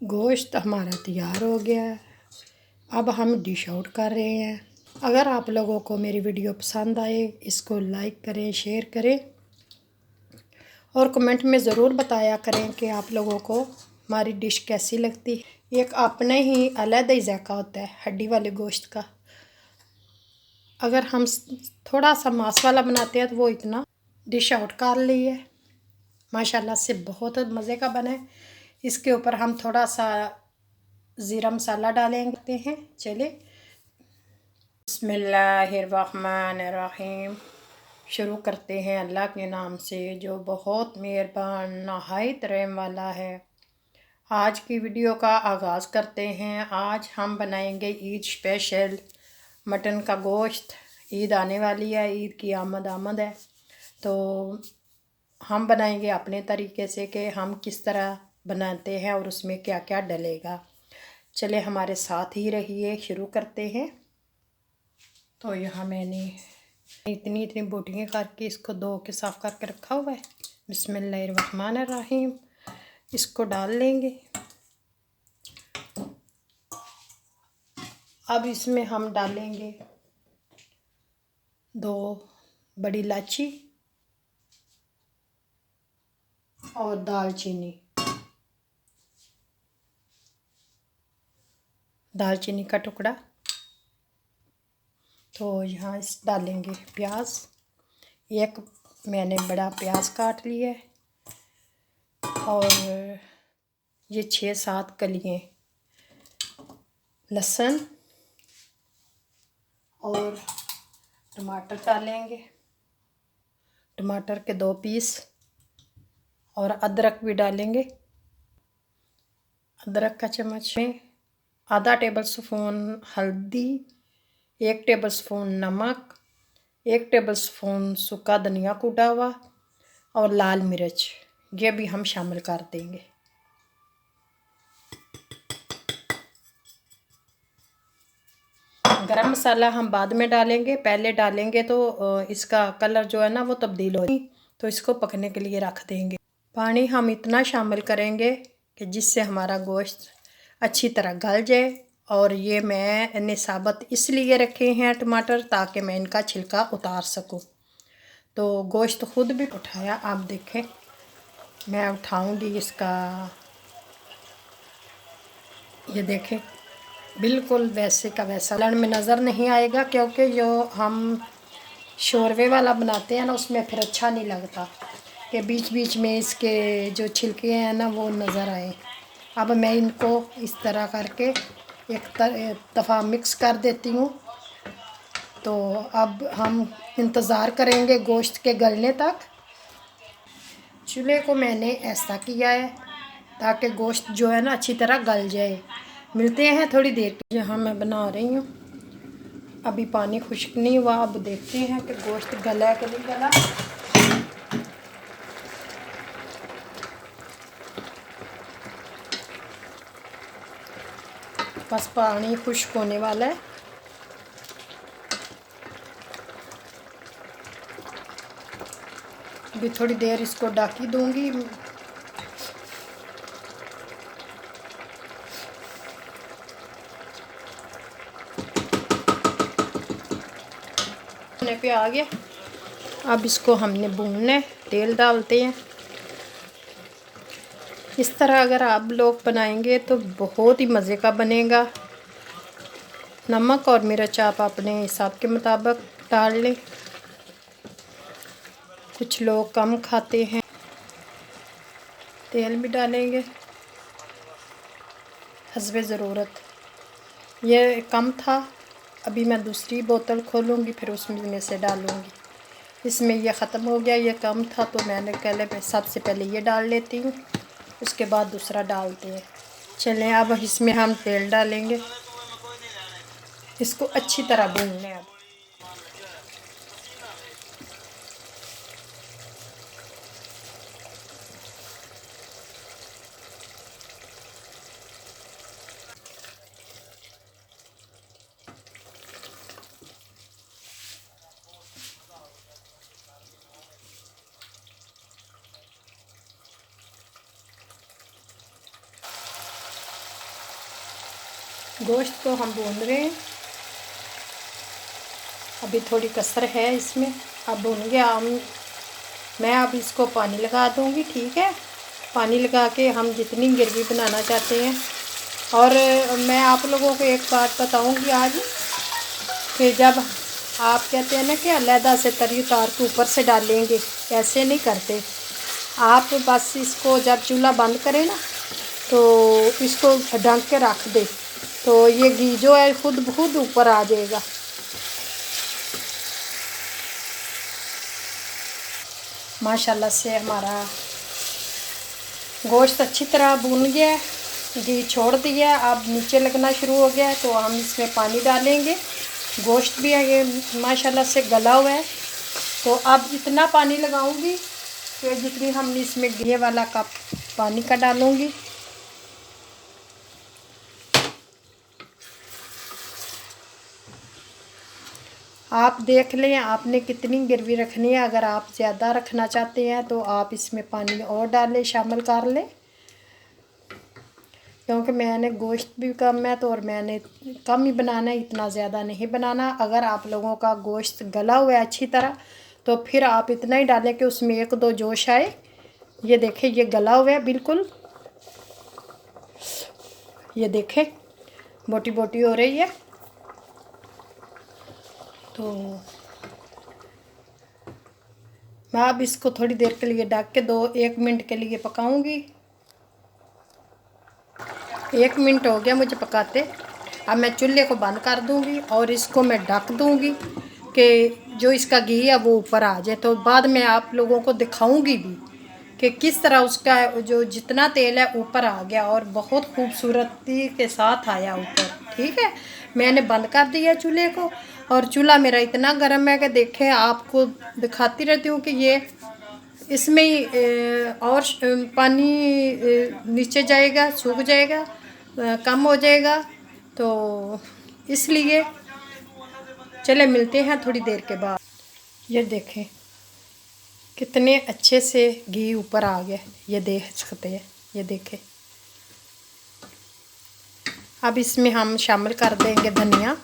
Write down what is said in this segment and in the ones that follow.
गोश्त हमारा तैयार हो गया है। अब हम डिश आउट कर रहे हैं। अगर आप लोगों को मेरी वीडियो पसंद आए, इसको लाइक करें, शेयर करें और कमेंट में ज़रूर बताया करें कि आप लोगों को हमारी डिश कैसी लगती है। एक अपने ही अलग ही जायका होता है हड्डी वाले गोश्त का। अगर हम थोड़ा सा मांस वाला बनाते हैं तो वो इतना डिश आउट कर ली है। माशाल्लाह से बहुत मज़े का बना है। इसके ऊपर हम थोड़ा सा ज़ीरा मसाला डालेंगे हैं। चलिए बिस्मिल्लाहिर्रहमानिर्रहीम शुरू करते हैं अल्लाह के नाम से जो बहुत मेहरबान नहायत रहम वाला है। आज की वीडियो का आगाज़ करते हैं। आज हम बनाएंगे ईद स्पेशल मटन का गोश्त। ईद आने वाली है, ईद की आमद है, तो हम बनाएंगे अपने तरीके से कि हम किस तरह बनाते हैं और उसमें क्या क्या डलेगा। चले हमारे साथ ही रहिए, शुरू करते हैं। तो यहाँ मैंने इतनी इतनी बोटियाँ करके इसको धो के साफ़ करके रखा हुआ है। बिस्मिल्लाहिर्रहमानिर्रहीम इसको डाल लेंगे। अब इसमें हम डालेंगे 2 बड़ी इलायची और दालचीनी का टुकड़ा। तो यहाँ इस डालेंगे प्याज। एक मैंने बड़ा प्याज काट लिया है और ये 6-7 कलियाँ लहसुन और टमाटर डालेंगे। टमाटर के 2 पीस और अदरक भी डालेंगे। अदरक का चम्मच में आधा टेबल स्पून हल्दी, 1 टेबल स्पून नमक, 1 टेबल स्पून सूखा धनिया कूटा हुआ और लाल मिर्च, ये भी हम शामिल कर देंगे। गरम मसाला हम बाद में डालेंगे, पहले डालेंगे तो इसका कलर जो है ना वो तब्दील हो जाए, तो इसको पकने के लिए रख देंगे। पानी हम इतना शामिल करेंगे कि जिससे हमारा गोश्त अच्छी तरह गल जाए। और ये मैंने साबुत इसलिए रखे हैं टमाटर ताकि मैं इनका छिलका उतार सकूं। तो गोश्त खुद भी उठाया, आप देखें मैं उठाऊंगी इसका, ये देखें बिल्कुल वैसे का वैसा लड़ में नज़र नहीं आएगा, क्योंकि जो हम शोरवे वाला बनाते हैं ना उसमें फिर अच्छा नहीं लगता कि बीच बीच में इसके जो छिलके हैं ना वो नज़र आए। अब मैं इनको इस तरह करके एक दफ़ा मिक्स कर देती हूँ। तो अब हम इंतज़ार करेंगे गोश्त के गलने तक। चूल्हे को मैंने ऐसा किया है ताकि गोश्त जो है ना अच्छी तरह गल जाए। मिलते हैं थोड़ी देर के। यहाँ मैं बना रही हूँ, अभी पानी खुश्क नहीं हुआ। अब देखते हैं कि गोश्त गला कि नहीं गला। बस पानी खुश्क होने वाला है। अभी थोड़ी देर इसको ढक दूंगी। पे आ गया। अब इसको हमने भूनना है, तेल डालते हैं। इस तरह अगर आप लोग बनाएंगे तो बहुत ही मज़े का बनेगा। नमक और मिर्च आप अपने हिसाब के मुताबिक डाल लें, कुछ लोग कम खाते हैं। तेल भी डालेंगे हस्बे ज़रूरत। ये कम था, अभी मैं दूसरी बोतल खोलूँगी फिर उसमें से डालूँगी। इसमें ये ख़त्म हो गया, ये कम था तो मैंने कहा सबसे पहले ये डाल लेती हूँ, उसके बाद दूसरा डालते हैं। चलें अब इसमें हम तेल डालेंगे, इसको अच्छी तरह भून लें। अब गोश्त को हम भून रहे हैं, अभी थोड़ी कसर है इसमें। अब भून गया, मैं अब इसको पानी लगा दूंगी, ठीक है। पानी लगा के हम जितनी ग्रेवी बनाना चाहते हैं। और मैं आप लोगों को एक बात बताऊंगी आज, कि जब आप कहते हैं ना कि अलहदा से तरी उतार के ऊपर से डालेंगे, ऐसे नहीं करते आप। बस इसको जब चूल्हा बंद करें ना, तो इसको ढक के रख दे, तो ये घी जो है खुद ब खुद ऊपर आ जाएगा। माशाल्लाह से हमारा गोश्त अच्छी तरह भून गया है, घी छोड़ दिया, अब नीचे लगना शुरू हो गया है। तो हम इसमें पानी डालेंगे। गोश्त भी ये माशाल्लाह से गला हुआ है। तो अब इतना पानी लगाऊंगी कि जितनी हमने इसमें घी वाला कप पानी का डालूंगी। आप देख लें आपने कितनी ग्रेवी रखनी है। अगर आप ज़्यादा रखना चाहते हैं तो आप इसमें पानी और डालें, शामिल कर लें। क्योंकि मैंने गोश्त भी कम है, तो और मैंने कम ही बनाना है, इतना ज़्यादा नहीं बनाना। अगर आप लोगों का गोश्त गला हुआ है अच्छी तरह, तो फिर आप इतना ही डालें कि उसमें एक दो जोश आए। ये देखें, ये गला हुआ है बिल्कुल, ये देखें बोटी बोटी हो रही है। तो मैं अब इसको थोड़ी देर के लिए ढक के 1 मिनट के लिए पकाऊंगी। 1 मिनट हो गया मुझे पकाते। अब मैं चूल्हे को बंद कर दूंगी और इसको मैं ढक दूंगी कि जो इसका घी है वो ऊपर आ जाए। तो बाद में आप लोगों को दिखाऊंगी भी कि किस तरह उसका जो जितना तेल है ऊपर आ गया और बहुत खूबसूरती के साथ आया ऊपर, ठीक है। मैंने बंद कर दिया चूल्हे को, और चूल्हा मेरा इतना गर्म है कि देखें, आपको दिखाती रहती हूँ कि ये इसमें ही और पानी नीचे जाएगा, सूख जाएगा, कम हो जाएगा। तो इसलिए चले मिलते हैं थोड़ी देर के बाद। ये देखें कितने अच्छे से घी ऊपर आ गया, ये देख सकते हैं, ये देखें। अब इसमें हम शामिल कर देंगे धनिया।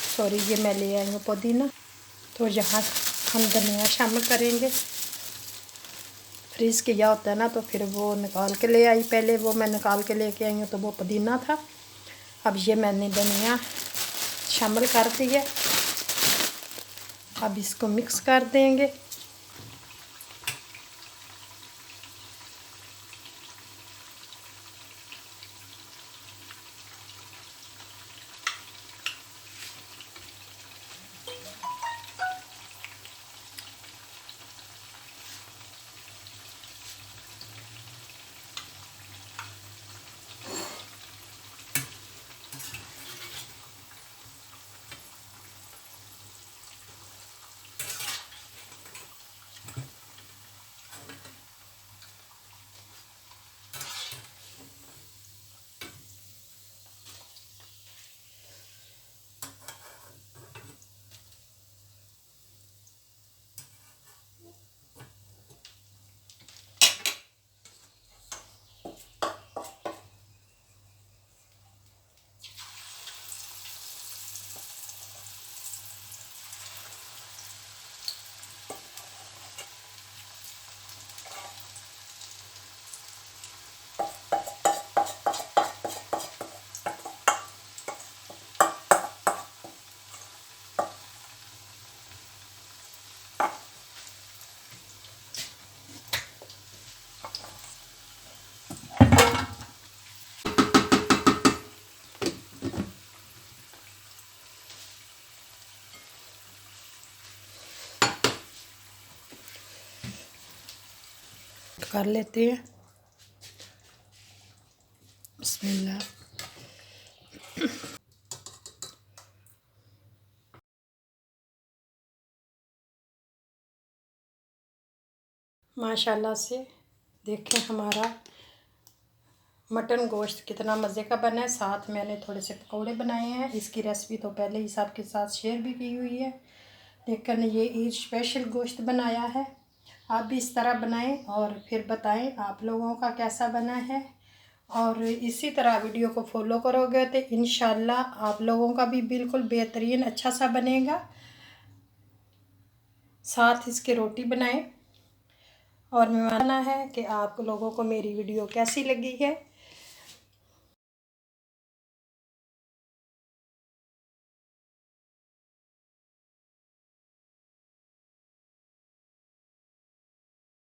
सॉरी, ये मैं ले आई हूँ पुदीना, तो यहाँ हम धनिया शामिल करेंगे। फ्रीज़ किया होता है ना, तो फिर वो निकाल के ले आई, पहले वो मैं निकाल के लेके आई हूँ, तो वो पुदीना था। अब ये मैंने धनिया शामिल कर दिया। अब इसको मिक्स कर देंगे। कर लेते हैं, बिस्मिल्लाह। माशाल्लाह से देखें हमारा मटन गोश्त कितना मज़े का बना है। साथ मैंने थोड़े से पकौड़े बनाए हैं। इसकी रेसिपी तो पहले ही सबके साथ शेयर भी की हुई है, लेकिन ये ईद स्पेशल गोश्त बनाया है। आप भी इस तरह बनाएं और फिर बताएं आप लोगों का कैसा बना है। और इसी तरह वीडियो को फॉलो करोगे तो इंशाल्लाह आप लोगों का भी बिल्कुल बेहतरीन अच्छा सा बनेगा। साथ इसके रोटी बनाएं और मेहमान है कि आप लोगों को मेरी वीडियो कैसी लगी है।